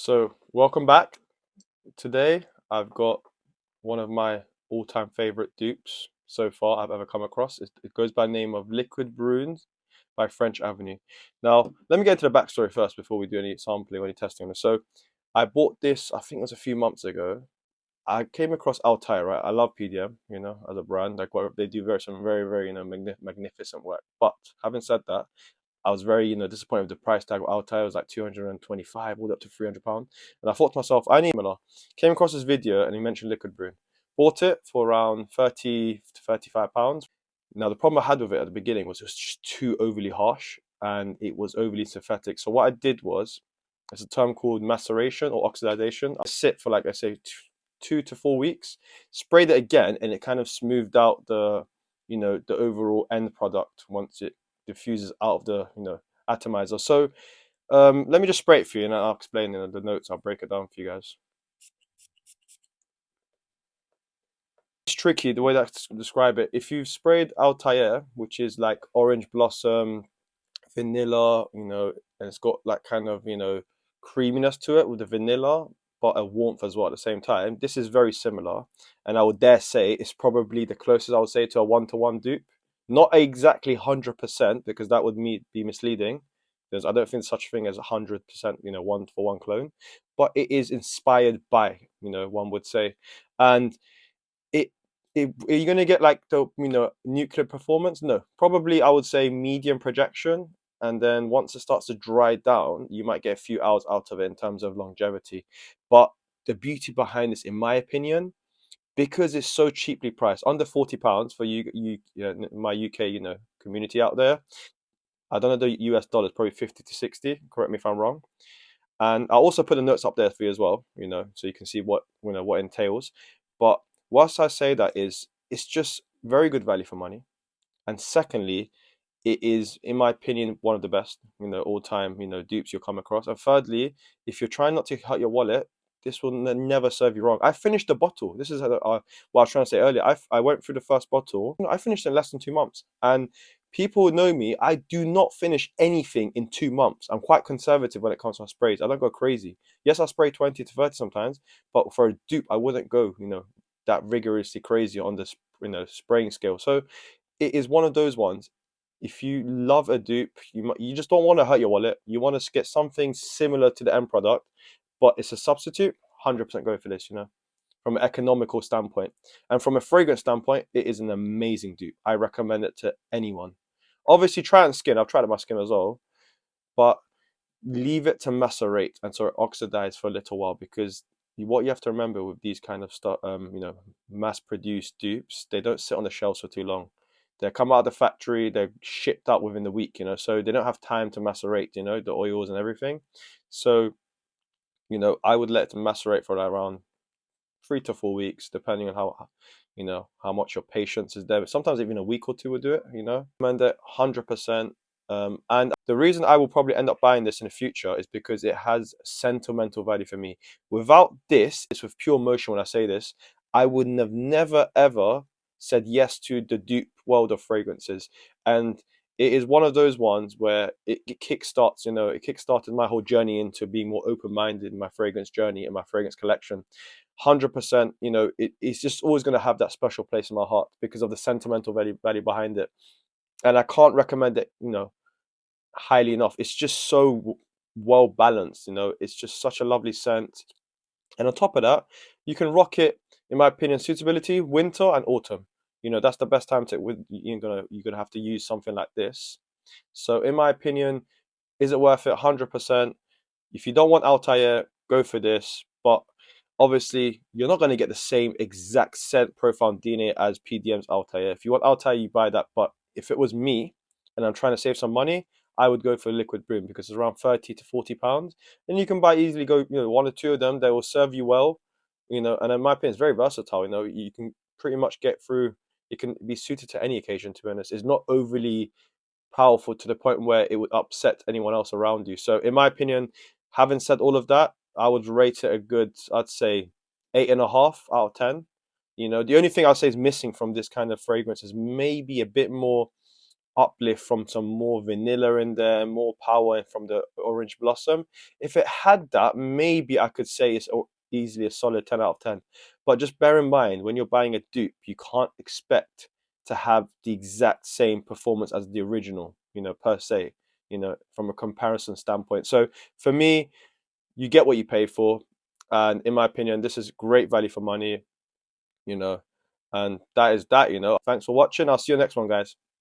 So, welcome back. Today, I've got one of my all-time favorite dupes so far I've ever come across. It goes by the name of Liquid Brun by French Avenue. Now, let me get into the backstory first before we do any sampling or any testing on this. So, I bought this, I think it was a few months ago. I came across Altair, right? I love PDM, as a brand. Like, they do some very, very, magnificent work. But having said that, I was very, disappointed with the price tag of Altair. It was like 225, all the way up to £300. And I thought to myself, I need similar. Came across this video and he mentioned Liquid Brun. Bought it for around 30 to £35. Now, the problem I had with it at the beginning was it was just too overly harsh and it was overly synthetic. So what I did was, there's a term called maceration or oxidization. I sit for, like I say, 2 to 4 weeks, sprayed it again, and it kind of smoothed out the overall end product once it diffuses out of the atomizer. So let me just spray it for you, and I'll explain in the notes. I'll break it down for you guys. It's tricky the way that I describe it. If you've sprayed Altair, which is like orange blossom, vanilla, and it's got like kind of creaminess to it with the vanilla, but a warmth as well at the same time. This is very similar, and I would dare say it's probably the closest I would say to a one-to-one dupe. Not exactly 100% because that would be misleading. Because I don't think such a thing as 100%, one-for-one clone, but it is inspired by, one would say, and it are you going to get like the nuclear performance? No, probably I would say medium projection, and then once it starts to dry down, you might get a few hours out of it in terms of longevity. But the beauty behind this, in my opinion, because it's so cheaply priced, under £40 for my UK community out there. I don't know the US dollars, probably 50 to 60. Correct me if I'm wrong. And I'll also put the notes up there for you as well, so you can see what entails. But whilst I say that is, it's just very good value for money. And secondly, it is, in my opinion, one of the best, all time, dupes you'll come across. And thirdly, if you're trying not to hurt your wallet, this will never serve you wrong. I finished the bottle. This is what I was trying to say earlier. I went through the first bottle. I finished in less than 2 months. And people know me. I do not finish anything in 2 months. I'm quite conservative when it comes to my sprays. I don't go crazy. Yes, I spray 20 to 30 sometimes, but for a dupe, I wouldn't go, that rigorously crazy on this, spraying scale. So it is one of those ones. If you love a dupe, you just don't want to hurt your wallet. You want to get something similar to the end product, but it's a substitute. 100% go for this. From an economical standpoint, and from a fragrance standpoint, it is an amazing dupe. I recommend it to anyone. Obviously, try it on skin. I've tried it on my skin as well, but leave it to macerate and sort of oxidize for a little while, because what you have to remember with these kind of stuff, mass-produced dupes, they don't sit on the shelves for too long. They come out of the factory, they're shipped out within the week, so they don't have time to macerate, the oils and everything. So, I would let it macerate for around 3 to 4 weeks, depending on how much your patience is there. Sometimes even a week or two will do it. Recommend it 100%. And the reason I will probably end up buying this in the future is because it has sentimental value for me. Without this, it's with pure emotion when I say this, I would have never ever said yes to the dupe world of fragrances. And it is one of those ones where it kickstarts, it kickstarted my whole journey into being more open-minded in my fragrance journey and my fragrance collection. 100%, it's just always going to have that special place in my heart because of the sentimental value behind it. And I can't recommend it, highly enough. It's just so well balanced, it's just such a lovely scent. And on top of that, you can rock it, in my opinion, suitability, winter and autumn. That's the best time to you're gonna have to use something like this. So in my opinion, is it worth it? 100%. If you don't want Altair, go for this. But obviously, you're not going to get the same exact scent profile and DNA as PDM's Altair. If you want Altair, you buy that. But if it was me and I'm trying to save some money, I would go for Liquid Brun because it's around 30 to £40. And you can buy easily, go, one or two of them. They will serve you well, and in my opinion, it's very versatile. You can pretty much get through, it can be suited to any occasion, to be honest. It's not overly powerful to the point where it would upset anyone else around you. So in my opinion, having said all of that, I would rate it a good, I'd say 8.5 out of 10. The only thing I'd say is missing from this kind of fragrance is maybe a bit more uplift from some more vanilla in there, more power from the orange blossom. If it had that, maybe I could say it's easily a solid 10 out of 10. But just bear in mind, when you're buying a dupe, you can't expect to have the exact same performance as the original, per se, from a comparison standpoint. So for me, you get what you pay for. And in my opinion, this is great value for money, you know. And that is that. Thanks for watching. I'll see you next one, guys.